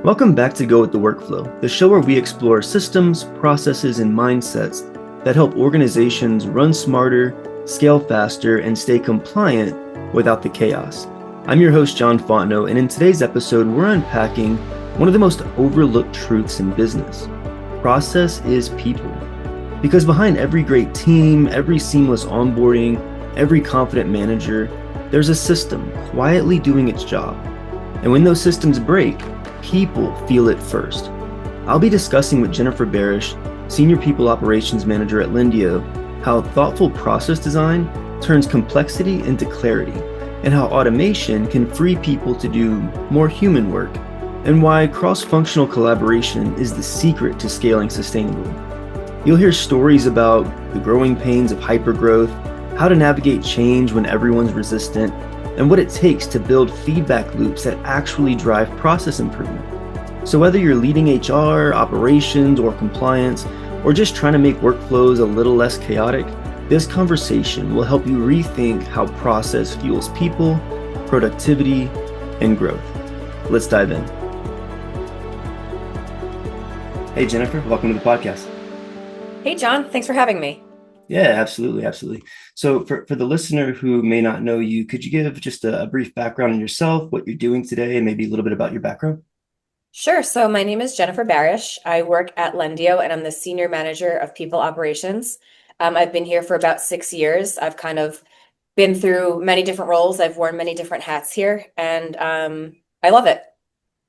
Welcome back to Go with the Workflow, the show where we explore systems, processes, and mindsets that help organizations run smarter, scale faster, and stay compliant without the chaos. I'm your host, John Fontenot, and in today's episode, we're unpacking one of the most overlooked truths in business. Process is people. Because behind every great team, every seamless onboarding, every confident manager, there's a system quietly doing its job. And when those systems break, people feel it first. I'll be discussing with Jennifer Barish, Senior People Operations Manager at Lendio, how thoughtful process design turns complexity into clarity, and how automation can free people to do more human work, and why cross-functional collaboration is the secret to scaling sustainably. You'll hear stories about the growing pains of hypergrowth, how to navigate change when everyone's resistant, and what it takes to build feedback loops that actually drive process improvement. So whether you're leading HR, operations, or compliance, or just trying to make workflows a little less chaotic, this conversation will help you rethink how process fuels people, productivity, and growth. Let's dive in. Hey, Jennifer, welcome to the podcast. Hey, John, thanks for having me. Yeah, absolutely. So for the listener who may not know you, could you give just a brief background on yourself, what you're doing today, and maybe a little bit about your background? Sure. So my name is Jennifer Barish. I work at Lendio and I'm the Senior Manager of People Operations. I've been here for about 6 years. I've kind of been through many different roles. I've worn many different hats here and I love it.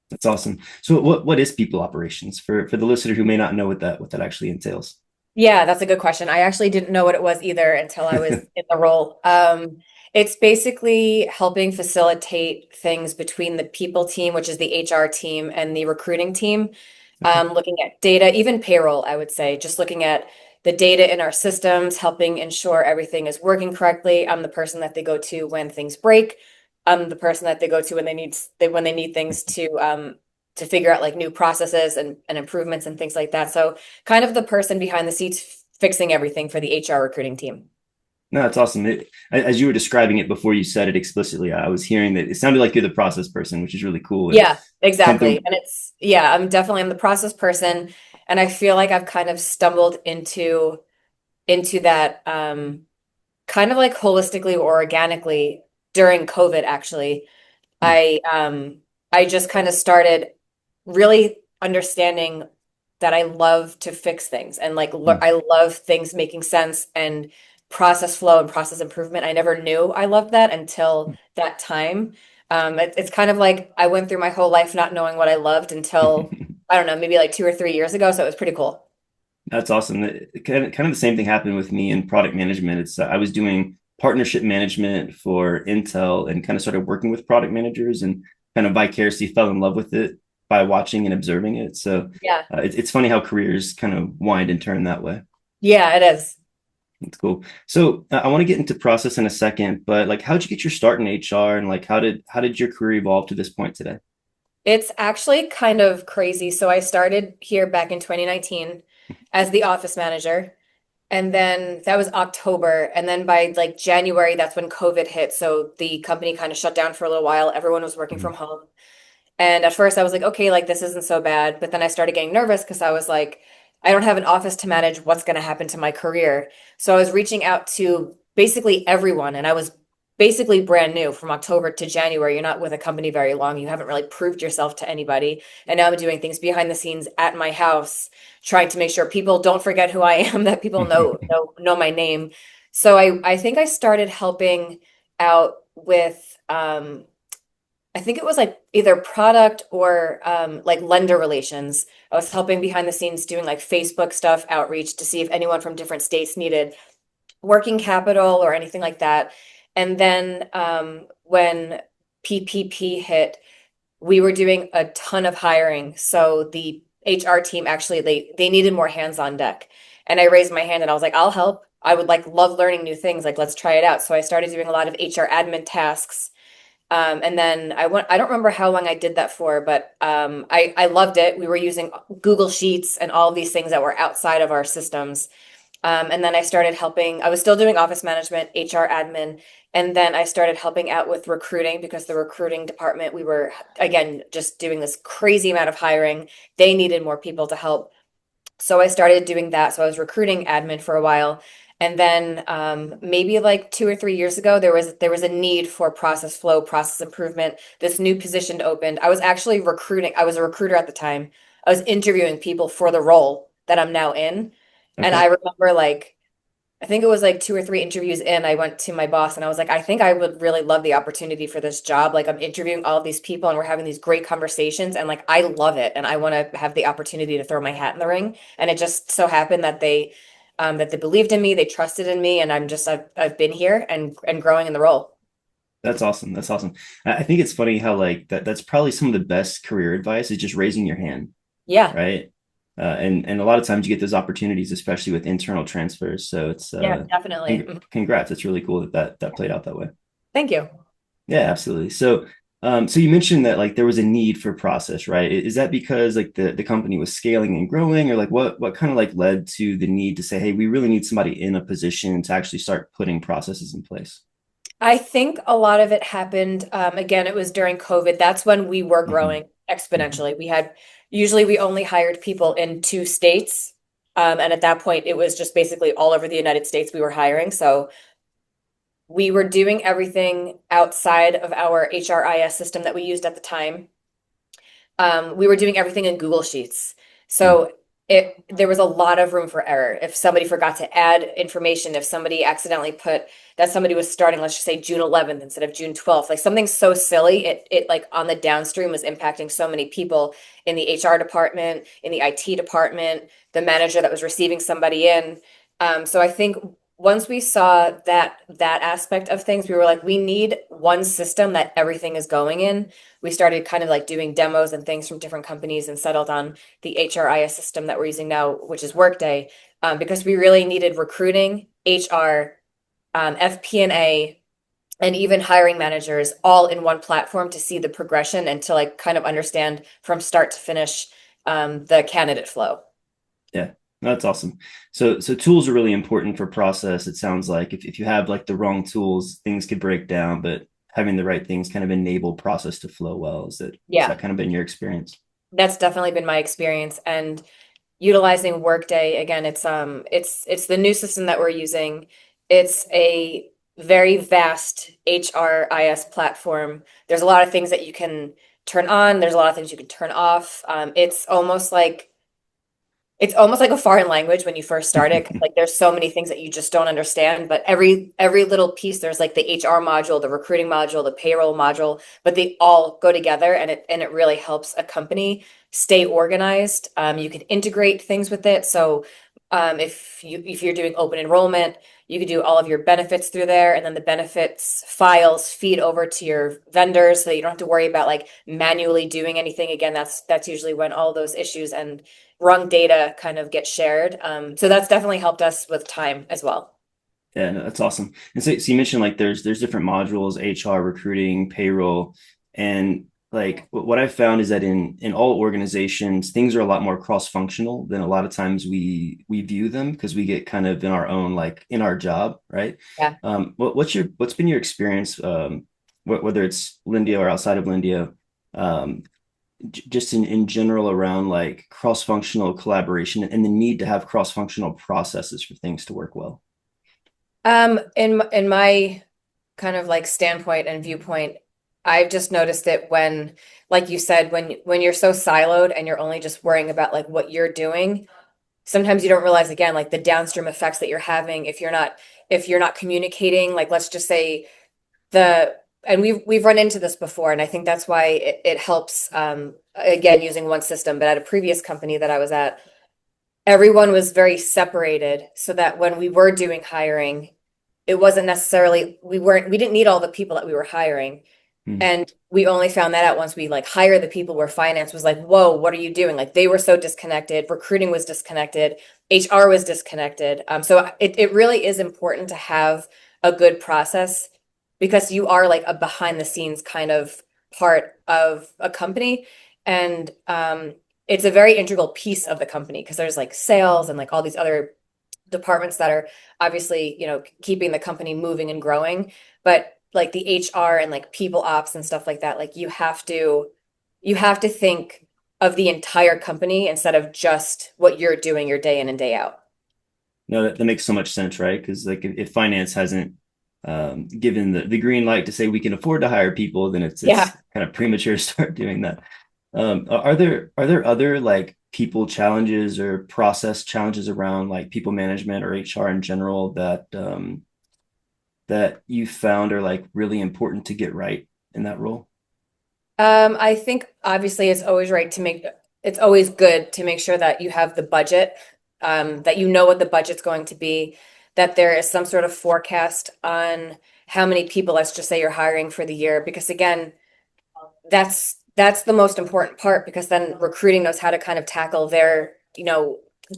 That's awesome. So what is people operations for the listener who may not know what that actually entails? Yeah, that's a good question. I actually didn't know what it was either until I was in the role. It's basically helping facilitate things between the people team, which is the HR team, and the recruiting team. Okay. Looking at data, even payroll, I would say, just looking at the data in our systems, helping ensure everything is working correctly. I'm the person that they go to when things break. I'm the person that they go to when they need things to figure out like new processes and improvements and things like that. So kind of the person behind the seats fixing everything for the HR recruiting team. No, that's awesome. As you were describing it before you said it explicitly, I was hearing that it sounded like you're the process person, which is really cool. And Yeah, exactly. something. And I'm the process person. And I feel like I've kind of stumbled into that kind of like holistically or organically during COVID, actually. Hmm. I just kind of started really understanding that I love to fix things and like Hmm. I love things making sense and process flow and process improvement. I never knew I loved that until that time. It's kind of like I went through my whole life not knowing what I loved until I don't know, maybe like 2 or 3 years ago. So it was pretty cool. That's awesome. Kind of the same thing happened with me in product management. It's I was doing partnership management for Intel and kind of started working with product managers and kind of vicariously fell in love with it by watching and observing it. So Yeah. it's funny how careers kind of wind and turn that way. Yeah, it is. That's cool. So I want to get into process in a second, but like, how'd you get your start in HR, and like, how did your career evolve to this point today? It's actually kind of crazy. So I started here back in 2019 as the office manager. And then that was October. And then by like January, that's when COVID hit. So the company kind of shut down for a little while. Everyone was working Mhm. from home. And at first I was like, okay, like this isn't so bad. But then I started getting nervous because I was like, I don't have an office to manage. What's going to happen to my career? So I was reaching out to basically everyone. And I was basically brand new from October to January. You're not with a company very long. You haven't really proved yourself to anybody. And now I'm doing things behind the scenes at my house, trying to make sure people don't forget who I am, that people know my name. So I think I started helping out with I think it was like either product or like lender relations. I was helping behind the scenes doing like Facebook stuff, outreach to see if anyone from different states needed working capital or anything like that. And then when PPP hit, we were doing a ton of hiring. So the HR team actually they needed more hands on deck. And I raised my hand and I was like, I'll help. I would like love learning new things. Like let's try it out. So I started doing a lot of HR admin tasks and then I don't remember how long I did that for, but I loved it. We were using Google Sheets and all of these things that were outside of our systems. And then I started helping, I was still doing office management, HR admin, and then I started helping out with recruiting because the recruiting department, we were, again, just doing this crazy amount of hiring. They needed more people to help. So I started doing that. So I was recruiting admin for a while. And then maybe like 2 or 3 years ago, there was a need for process flow, process improvement. This new position opened. I was actually recruiting. I was a recruiter at the time. I was interviewing people for the role that I'm now in. And I Okay. remember like I think it was like 2 or 3 interviews in, I went to my boss and I was like, I think I would really love the opportunity for this job. Like I'm interviewing all of these people and we're having these great conversations and like I love it and I want to have the opportunity to throw my hat in the ring. And it just so happened that they believed in me, they trusted in me, and I've been here and growing in the role. That's awesome. That's awesome. I think it's funny how like that's probably some of the best career advice is just raising your hand, Yeah. right? And a lot of times you get those opportunities, especially with internal transfers. So it's Yeah, definitely. congrats. It's really cool that that played out that way. Thank you. Yeah, absolutely. So so you mentioned that like there was a need for process, right? Is that because like the company was scaling and growing, or like what kind of like led to the need to say, hey, we really need somebody in a position to actually start putting processes in place? I think a lot of it happened, again, it was during COVID. That's when we were Hmm. growing exponentially. Usually we only hired people in 2 states. And at that point, it was just basically all over the United States we were hiring. So we were doing everything outside of our HRIS system that we used at the time. We were doing everything in Google Sheets. So there was a lot of room for error. If somebody forgot to add information, if somebody accidentally put that somebody was starting, let's just say June 11th instead of June 12th, like something so silly, it like on the downstream was impacting so many people in the HR department, in the IT department, the manager that was receiving somebody in. So I think once we saw that aspect of things, we were like, we need one system that everything is going in. We started kind of like doing demos and things from different companies and settled on the HRIS system that we're using now, which is Workday, because we really needed recruiting, HR, FP&A, and even hiring managers all in one platform to see the progression and to like kind of understand from start to finish the candidate flow. Yeah, that's awesome. So tools are really important for process. It sounds like if you have like the wrong tools, things could break down, but having the right things kind of enable process to flow well. Is Yeah, that kind of been your experience? that's definitely been my experience. And utilizing Workday again, it's the new system that we're using. It's a very vast HRIS platform. There's a lot of things that you can turn on. There's a lot of things you can turn off. It's almost like a foreign language when you first start it. 'Cause, like there's so many things that you just don't understand, but every little piece, there's like the HR module, the recruiting module, the payroll module, but they all go together and it really helps a company stay organized. You can integrate things with it. So if you're doing open enrollment, you could do all of your benefits through there, and then the benefits files feed over to your vendors so that you don't have to worry about like manually doing anything. Again, that's usually when all those issues and wrong data kind of get shared. So that's definitely helped us with time as well. Yeah, no, that's awesome. And so you mentioned like there's different modules, HR, recruiting, payroll, and like what I've found is that in all organizations, things are a lot more cross-functional than a lot of times we view them because we get kind of in our own like in our job, right? Yeah. What's been your experience, whether it's Lendio or outside of Lendio, um, just in general around like cross-functional collaboration and the need to have cross-functional processes for things to work well? In my kind of like standpoint and viewpoint, I've just noticed it when, like you said, when you're so siloed and you're only just worrying about like what you're doing, sometimes you don't realize again like the downstream effects that you're having if you're not communicating. Like let's just say the and we've run into this before, and I think that's why it helps again using one system. But at a previous company that I was at, everyone was very separated so that when we were doing hiring, it wasn't necessarily we didn't need all the people that we were hiring. Hmm. And we only found that out once we like hired the people where finance was like, whoa, what are you doing? Like they were so disconnected, recruiting was disconnected, HR was disconnected. So it really is important to have a good process because you are like a behind the scenes kind of part of a company. And it's a very integral piece of the company because there's like sales and like all these other departments that are obviously, keeping the company moving and growing. But like the HR and like people ops and stuff like that, like you have to think of the entire company instead of just what you're doing your day in and day out. No, that makes so much sense, right? Because like if finance hasn't given the green light to say we can afford to hire people, then it's Yeah. kind of premature to start doing that. Are there other like people challenges or process challenges around like people management or HR in general that you found are like really important to get right in that role? I think obviously it's always good to make sure that you have the budget, that you know what the budget's going to be, that there is some sort of forecast on how many people, let's just say you're hiring for the year, because again, that's the most important part because then recruiting knows how to kind of tackle their,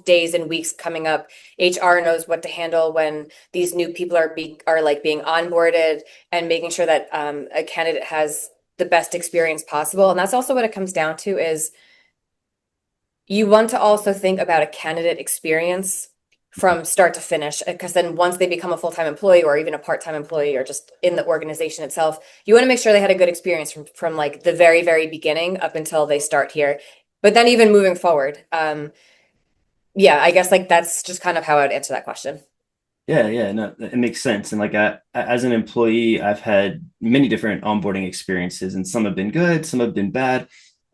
days and weeks coming up. HR knows what to handle when these new people are like being onboarded and making sure that a candidate has the best experience possible. And that's also what it comes down to is you want to also think about a candidate experience from start to finish because then once they become a full-time employee or even a part-time employee or just in the organization itself, you want to make sure they had a good experience from like the very very beginning up until they start here, but then even moving forward. Yeah, I guess like that's just kind of how I would answer that question. Yeah, yeah, no, it makes sense. And like as an employee, I've had many different onboarding experiences, and some have been good, some have been bad.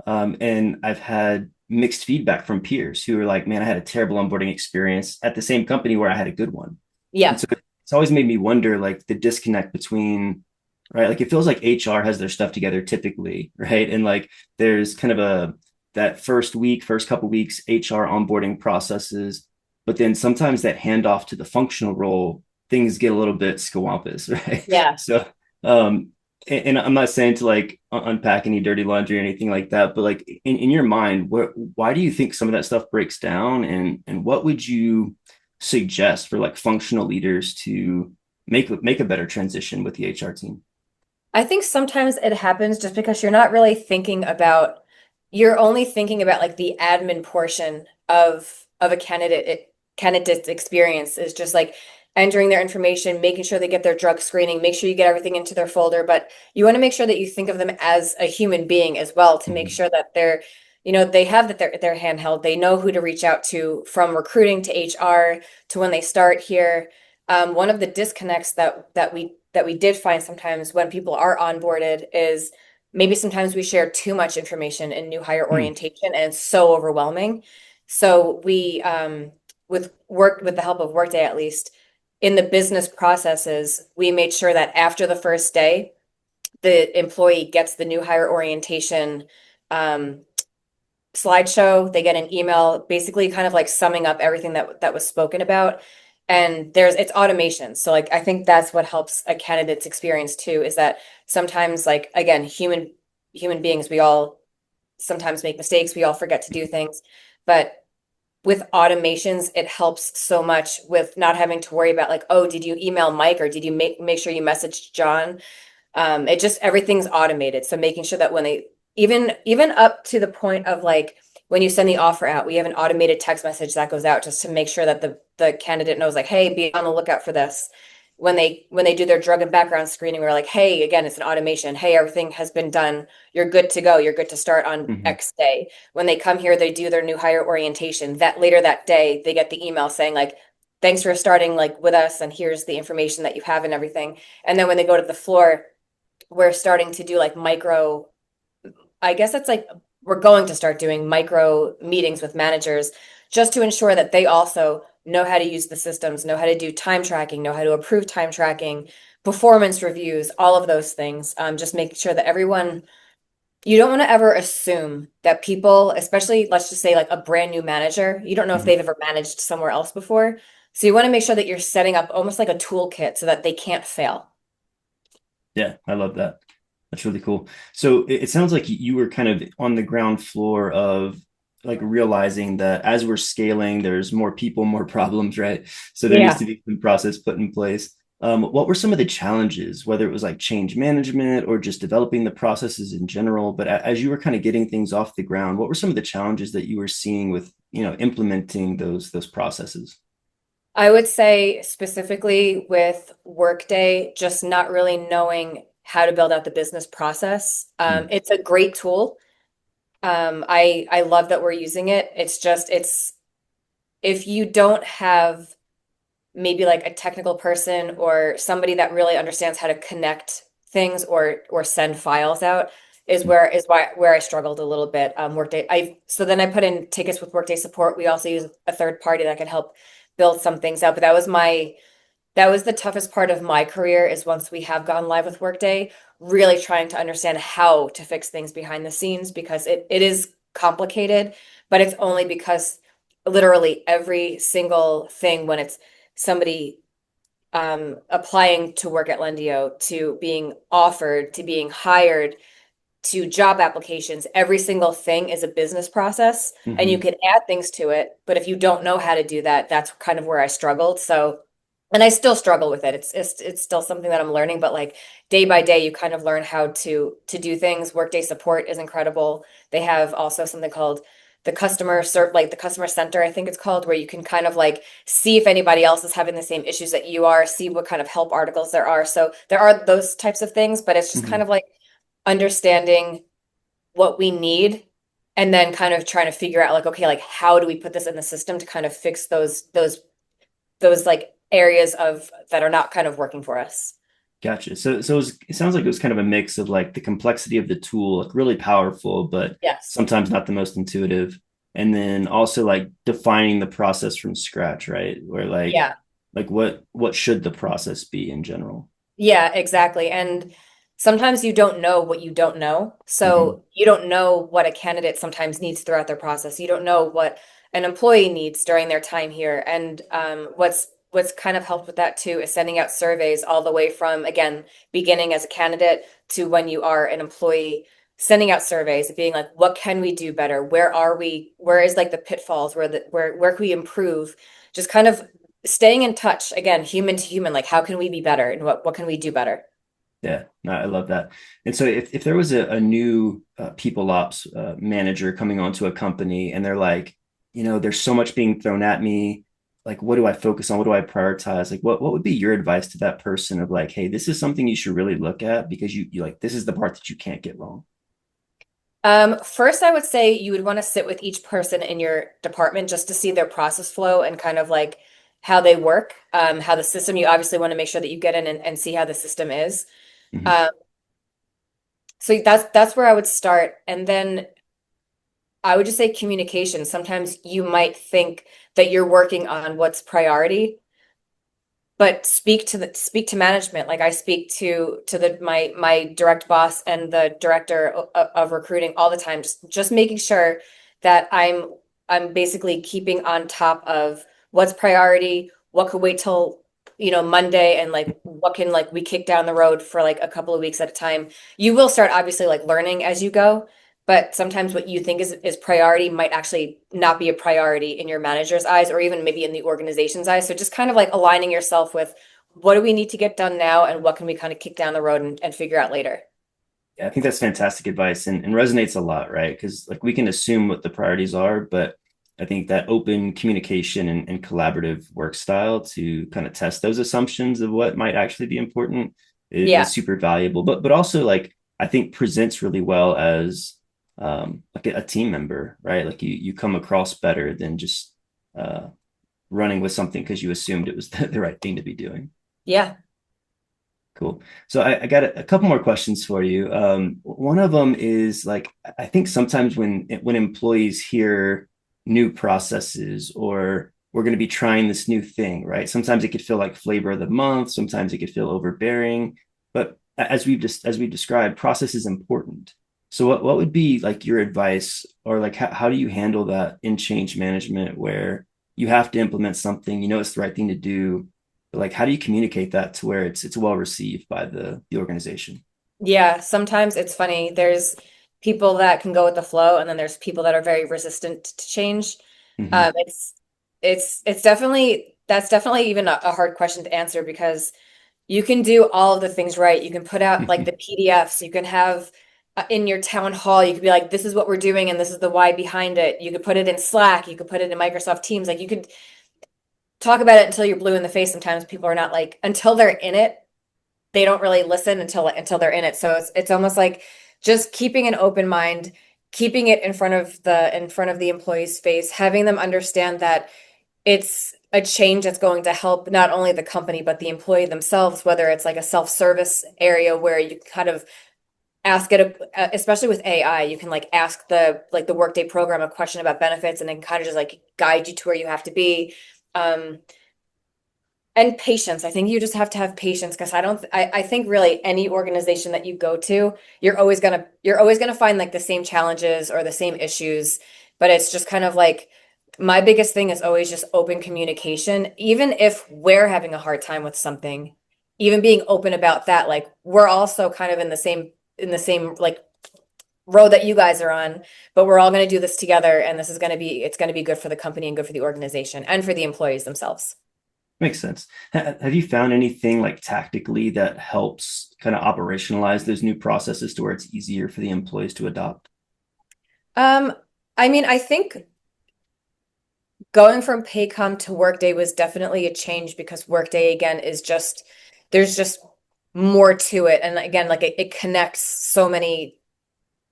And I've had mixed feedback from peers who are like, "Man, I had a terrible onboarding experience at the same company where I had a good one." And Yeah. so it's always made me wonder, like the disconnect between, right? Like it feels like HR has their stuff together typically, right? And like there's kind of that first week, first couple weeks HR onboarding processes, but then sometimes that handoff to the functional role, things get a little bit scawampus, right? Yeah. So, um, and I'm not saying to like unpack any dirty laundry or anything like that, but like in your mind, why do you think some of that stuff breaks down, and what would you suggest for like functional leaders to make a better transition with the HR team? I think sometimes it happens just because you're only thinking about like the admin portion of a candidate's experience is just like entering their information, making sure they get their drug screening, make sure you get everything into their folder, but you want to make sure that you think of them as a human being as well to make Mhm. sure that they have that their handheld, they know who to reach out to from recruiting to HR to when they start here. One of the disconnects that we did find sometimes when people are onboarded is maybe sometimes we share too much information in new hire Hmm. orientation and it's so overwhelming. So we with the help of Workday at least in the business processes, we made sure that after the first day, the employee gets the new hire orientation um, slideshow. They get an email, basically kind of like summing up everything that was spoken about. And it's automation. So like I think that's what helps a candidate's experience too, is that sometimes like again, human beings, we all sometimes make mistakes, we all forget to do things. But with automations, it helps so much with not having to worry about like, oh, did you email Mike or did you make sure you messaged John? It just everything's automated. So making sure that when they even up to the point of like when you send the offer out, we have an automated text message that goes out just to make sure that the candidate knows like, hey, be on the lookout for this. When they do their drug and background screening, we're like, hey, again, it's an automation. Hey, everything has been done. You're good to go. You're good to start on Hmm. X day. When they come here, they do their new hire orientation. That later that day, they get the email saying like, thanks for starting like with us, and here's the information that you have and everything. And then when they go to the floor, we're starting to do like I guess it's like we're going to start doing micro meetings with managers just to ensure that they also know how to use the systems, know how to do time tracking, know how to approve time tracking, performance reviews, all of those things. Just making sure that you don't want to ever assume that people, especially let's just say like a brand new manager, you don't know if Hmm. they've ever managed somewhere else before. So you want to make sure that you're setting up almost like a toolkit so that they can't fail. Yeah, I love that. That's really cool. So it sounds like you were kind of on the ground floor of like realizing that as we're scaling, there's more people, more problems, right? So there needs Yeah. to be some process put in place. What were some of the challenges, whether it was like change management or just developing the processes in general? But as you were kind of getting things off the ground, what were some of the challenges that you were seeing with, implementing those processes? I would say specifically with Workday, just not really knowing how to build out the business process. Mm, It's a great tool. I love that we're using it. It's if you don't have maybe like a technical person or somebody that really understands how to connect things or send files out mm, where I struggled a little bit. Workday. I so then I put in tickets with Workday support. We also use a third party that can help build some things out. But that was the toughest part of my career is once we have gone live with Workday, really trying to understand how to fix things behind the scenes because it is complicated, but it's only because literally every single thing when it's somebody applying to work at Lendio to being offered to being hired to job applications, every single thing is a business process and you mhm. can add things to it. But if you don't know how to do that, that's kind of where I struggled. So, and I still struggle with it. It's still something that I'm learning, but like day by day, you kind of learn how to do things. Workday support is incredible. They have also something called like the customer center, I think it's called, where you can kind of like see if anybody else is having the same issues that you are, see what kind of help articles there are. So there are those types of things, but it's just kind Mhm. of like understanding what we need and then kind of trying to figure out like okay like how do we put this in the system to kind of fix those like areas of that are not kind of working for us. Gotcha. It sounds like it was kind of a mix of like the complexity of the tool, like really powerful, but Yes. sometimes not the most intuitive. And then also like defining the process from scratch, right? Where Yeah. like what should the process be in general? Yeah, exactly. And sometimes you don't know what you don't know. Hmm. So you don't know what a candidate sometimes needs throughout their process. You don't know what an employee needs during their time here. And what's kind of helped with that too is sending out surveys all the way from, again, beginning as a candidate to when you are an employee, sending out surveys, being like, what can we do better? Where are we? Where is like the pitfalls? Where can we improve? Just kind of staying in touch again, human to human, like how can we be better and what can we do better? Yeah, no, I love that. And so if there was a new people ops manager coming onto a company and they're like, there's so much being thrown at me, like what do I focus on? What do I prioritize? Like what would be your advice to that person of like, hey, this is something you should really look at because you like this is the part that you can't get wrong. First, I would say you would want to sit with each person in your department just to see their process flow and kind of like how they work, how the system, you obviously want to make sure that you get in and see how the system is. Mhm. Um, so that's where I would start. And then I would just say communication. Sometimes you might think that you're working on what's priority, but speak to management. Like I speak to the my direct boss and the director of recruiting all the time, just making sure that I'm basically keeping on top of what's priority, what could wait till Monday, and like what can like we kick down the road for like a couple of weeks at a time. You will start obviously like learning as you go, but sometimes what you think is priority might actually not be a priority in your manager's eyes or even maybe in the organization's eyes. So just kind of like aligning yourself with what do we need to get done now and what can we kind of kick down the road and figure out later. Yeah, I think that's fantastic advice and resonates a lot, right? Because like we can assume what the priorities are, but I think that open communication and collaborative work style to kind of test those assumptions of what might actually be important is Yeah. super valuable. But also like I think presents really well as like a team member, right? Like you come across better than just uh, running with something because you assumed it was the right thing to be doing. Yeah. Cool. So I got a couple more questions for you. One of them is like I think sometimes when employees hear new processes or we're going to be trying this new thing, right? Sometimes it could feel like flavor of the month. Sometimes it could feel overbearing. But as we described, process is important. So what would be like your advice or like how do you handle that in change management where you have to implement something, it's the right thing to do, like how do you communicate that to where it's well received by the organization? Yeah. Sometimes it's funny. There's people that can go with the flow, and then there's people that are very resistant to change. Hmm. It's definitely that's definitely even a hard question to answer because you can do all of the things right. You can put out like the PDFs. You can have in your town hall, you could be like, this is what we're doing and this is the why behind it. You could put it in Slack. You could put it in Microsoft Teams. Like you could talk about it until you're blue in the face. Sometimes people are not like, until they're in it, they don't really listen until they're in it. So it's almost like just keeping an open mind, keeping it in front of the employee's face, having them understand that it's a change that's going to help not only the company but the employee themselves, whether it's like a self-service area where you kind of ask it, especially with AI, you can like ask the Workday program a question about benefits and then kind of just like guide you to where you have to be. Um, and patience. I think you just have to have patience because I think really any organization that you go to, you're always gonna find like the same challenges or the same issues. But it's just kind of like my biggest thing is always just open communication. Even if we're having a hard time with something, even being open about that, like we're also kind of in the same like road that you guys are on, but we're all gonna do this together and it's gonna be good for the company and good for the organization and for the employees themselves. Makes sense. Have you found anything like tactically that helps kind of operationalize those new processes to where it's easier for the employees to adopt? Um, I mean, I think going from Paycom to Workday was definitely a change because Workday again is just there's just more to it. And again, like it connects so many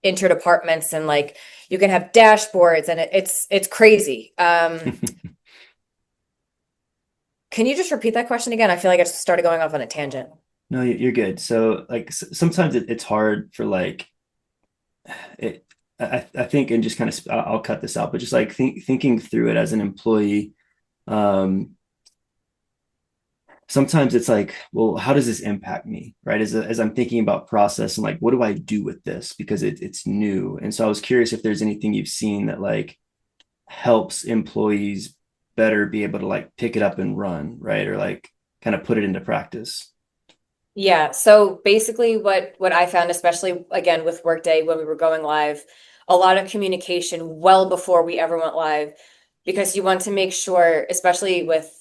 interdepartments and like you can have dashboards and it's crazy. Can you just repeat that question again? I feel like I just started going off on a tangent. No, you're good. So like sometimes it's hard for like it. I think and just kind of I'll cut this out, but just like thinking through it as an employee, um, sometimes it's like, well, how does this impact me, right? As I'm thinking about process and like, what do I do with this because it's new, and so I was curious if there's anything you've seen that like helps employees better be able to like pick it up and run, right, or like kind of put it into practice. Yeah, so basically what I found, especially again with Workday when we were going live, a lot of communication well before we ever went live, because you want to make sure, especially with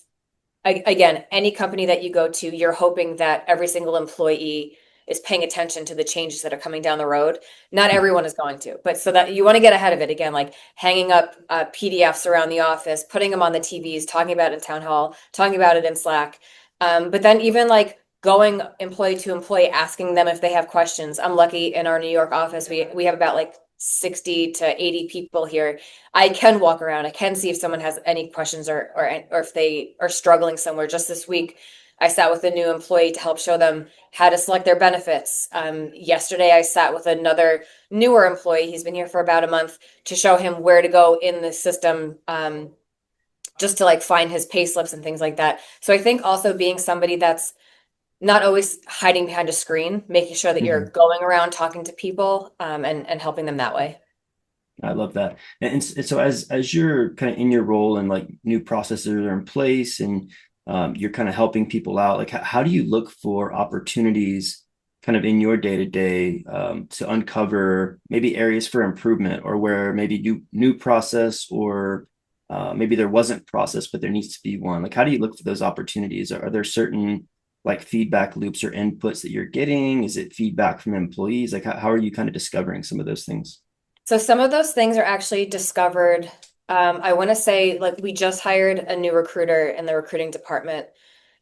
again, any company that you go to, you're hoping that every single employee is paying attention to the changes that are coming down the road. Not everyone is going to, but so that you want to get ahead of it again, like hanging up PDFs around the office, putting them on the TVs, talking about it in town hall, talking about it in Slack. But then even like going employee to employee, asking them if they have questions. I'm lucky in our New York office, we have about like 60 to 80 people here. I can walk around. I can see if someone has any questions or if they are struggling somewhere. Just this week, I sat with a new employee to help show them how to select their benefits. Yesterday, I sat with another newer employee. He's been here for about a month to show him where to go in the system, just to like find his pay slips and things like that. So I think also being somebody that's not always hiding behind a screen, making sure that you're Mhm. going around talking to people, and helping them that way. I love that. And so as you're kind of in your role and like new processes are in place and you're kind of helping people out, like how do you look for opportunities kind of in your day to day to uncover maybe areas for improvement or where maybe new process or maybe there wasn't process, but there needs to be one. Like how do you look for those opportunities? Are there certain like feedback loops or inputs that you're getting? Is it feedback from employees? Like how are you kind of discovering some of those things? So some of those things are actually discovered. I want to say like we just hired a new recruiter in the recruiting department,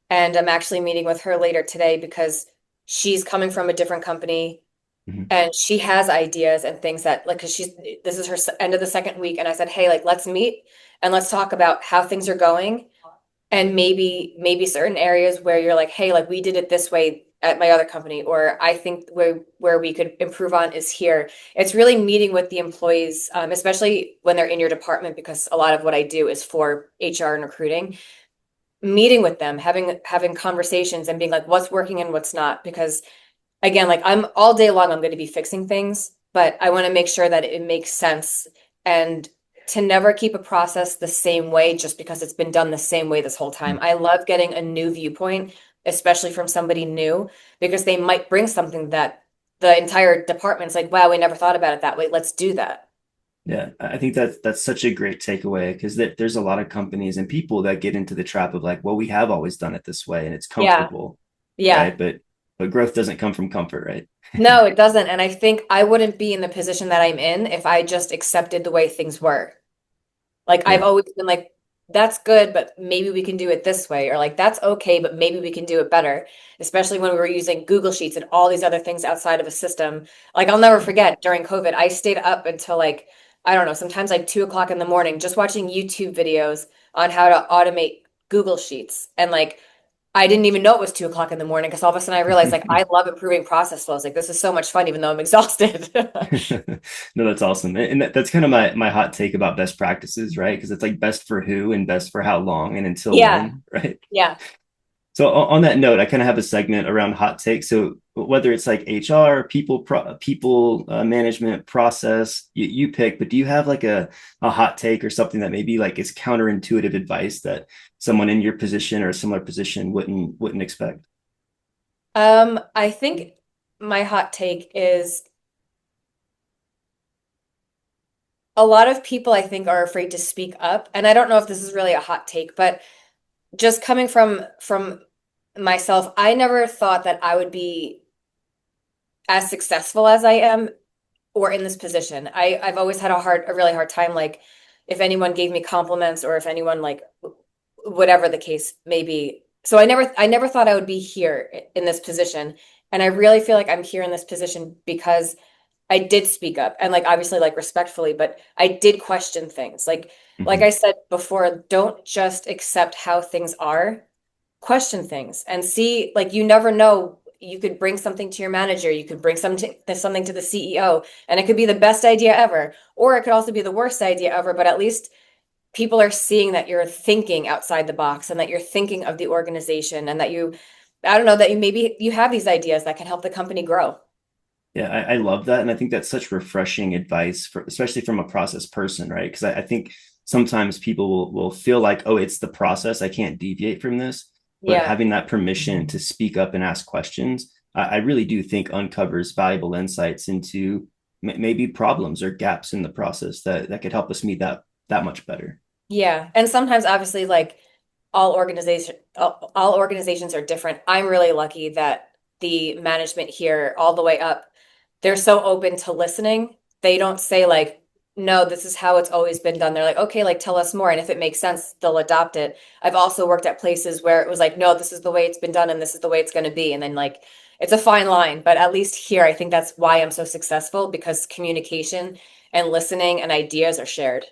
and I'm actually meeting with her later today because she's coming from a different company Mhm. and she has ideas and things that like because this is her end of the second week, and I said, hey, like let's meet and let's talk about how things are going and maybe certain areas where you're like, hey, like we did it this way at my other company, or I think where we could improve on is here. It's really meeting with the employees, especially when they're in your department, because a lot of what I do is for HR and recruiting. Meeting with them, having conversations, and being like, what's working and what's not. Because again, like I'm all day long, I'm going to be fixing things, but I want to make sure that it makes sense and to never keep a process the same way just because it's been done the same way this whole time. I love getting a new viewpoint, especially from somebody new, because they might bring something that the entire department's like, wow, we never thought about it that way. Let's do that. Yeah, I think that's such a great takeaway because there's a lot of companies and people that get into the trap of like, well, we have always done it this way and it's Yeah. comfortable, Yeah. right? But growth doesn't come from comfort, right? No, it doesn't. And I think I wouldn't be in the position that I'm in if I just accepted the way things were. Like I've Yeah. always been like that's good, but maybe we can do it this way, or like that's okay, but maybe we can do it better, especially when we were using Google Sheets and all these other things outside of a system. Like I'll never forget during COVID, I stayed up until like, I don't know, sometimes like 2 o'clock in the morning, just watching YouTube videos on how to automate Google Sheets. And like I didn't even know it was 2 o'clock in the morning because all of a sudden I realized like I love improving process flows. Like this is so much fun, even though I'm exhausted. No, that's awesome. And that's kind of my hot take about best practices, right? Because it's like best for who and best for how long and until Yeah, when, right? yeah. So on that note, I kind of have a segment around hot takes. So whether it's like HR, people management, process, you pick. But do you have like a hot take or something that maybe like is counterintuitive advice that someone in your position or a similar position wouldn't expect? I think my hot take is a lot of people I think are afraid to speak up. And I don't know if this is really a hot take, but just coming from myself, I never thought that I would be as successful as I am or in this position. I've always had a really hard time like if anyone gave me compliments or if anyone like whatever the case may be. So I never thought I would be here in this position. And I really feel like I'm here in this position because I did speak up and like obviously like respectfully, but I did question things. Like Mhm. I said before, don't just accept how things are, question things and see like you never know. You could bring something to your manager, you could bring something to the CEO, and it could be the best idea ever, or it could also be the worst idea ever, but at least people are seeing that you're thinking outside the box and that you're thinking of the organization and that you, I don't know, that you maybe you have these ideas that can help the company grow. Yeah, I love that. And I think that's such refreshing advice for, especially from a process person, right? Because I think sometimes people will feel like, oh, it's the process. I can't deviate from this. But Yeah. having that permission to speak up and ask questions, I really do think uncovers valuable insights into maybe problems or gaps in the process that could help us meet that much better. Yeah. And sometimes obviously like all organizations are different. I'm really lucky that the management here all the way up, they're so open to listening. They don't say like, no, this is how it's always been done. They're like, okay, like tell us more. And if it makes sense, they'll adopt it. I've also worked at places where it was like, no, this is the way it's been done and this is the way it's going to be. And then like it's a fine line. But at least here, I think that's why I'm so successful because communication and listening and ideas are shared.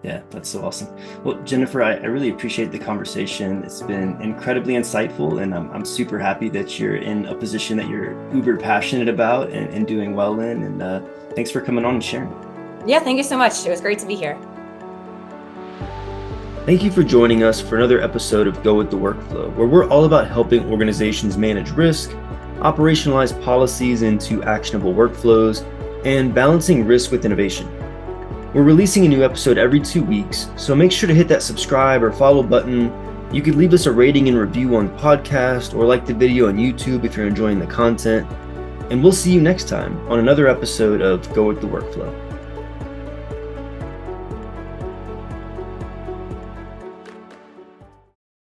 Yeah, that's so awesome. Well, Jennifer, I really appreciate the conversation. It's been incredibly insightful, and I'm super happy that you're in a position that you're uber passionate about and doing well in. And thanks for coming on and sharing. Yeah, thank you so much. It was great to be here. Thank you for joining us for another episode of Go with the Workflow, where we're all about helping organizations manage risk, operationalize policies into actionable workflows, and balancing risk with innovation. We're releasing a new episode every 2 weeks, so make sure to hit that subscribe or follow button. You could leave us a rating and review on the podcast or like the video on YouTube if you're enjoying the content. And we'll see you next time on another episode of Go with the Workflow.